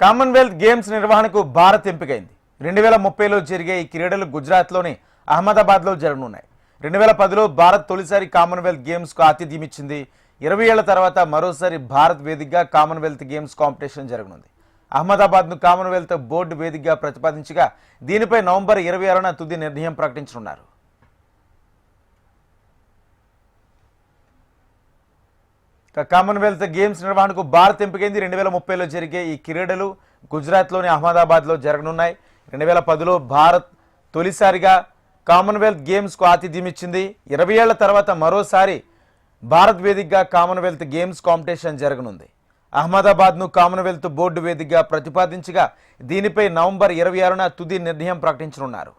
Commonwealth games నిర్వహణకు భారత్ ఎంపికైంది. 2030లో జరిగే ఈ క్రీడలు గుజరాత్లోని అహ్మదాబాద్లో జరగనున్నాయి. 2010లో భారత్ తొలిసారి కామన్వెల్త్ గేమ్స్కు ఆతిథ్యం ఇచ్చింది. 20 ఏళ్ల తర్వాత మరోసారి భారత్ వేదికగా కామన్వెల్త్ గేమ్స్ కాంపిటీషన్ జరగనుంది. అహ్మదాబాద్ను కామన్వెల్త్ బోర్డు వేదికగా ప్రతిపాదించగా దీనిపై నవంబర్ 26న తుది నిర్ణయం ప్రకటించనున్నారు. కామన్వెల్త్ గేమ్స్ నిర్వహణకు భారత్ ఎంపికైంది. 2030లో జరిగే ఈ క్రీడలు గుజరాత్లోని అహ్మదాబాద్లో జరగనున్నాయి. 2010లో భారత్ తొలిసారిగా కామన్వెల్త్ గేమ్స్కు ఆతిథ్యం ఇచ్చింది. 20 ఏళ్ల తర్వాత మరోసారి భారత్ వేదికగా కామన్వెల్త్ గేమ్స్ కాంపిటీషన్ జరగనుంది. అహ్మదాబాద్ను కామన్వెల్త్ బోర్డు వేదికగా ప్రతిపాదించగా దీనిపై నవంబర్ 26న తుది నిర్ణయం ప్రకటించనున్నారు.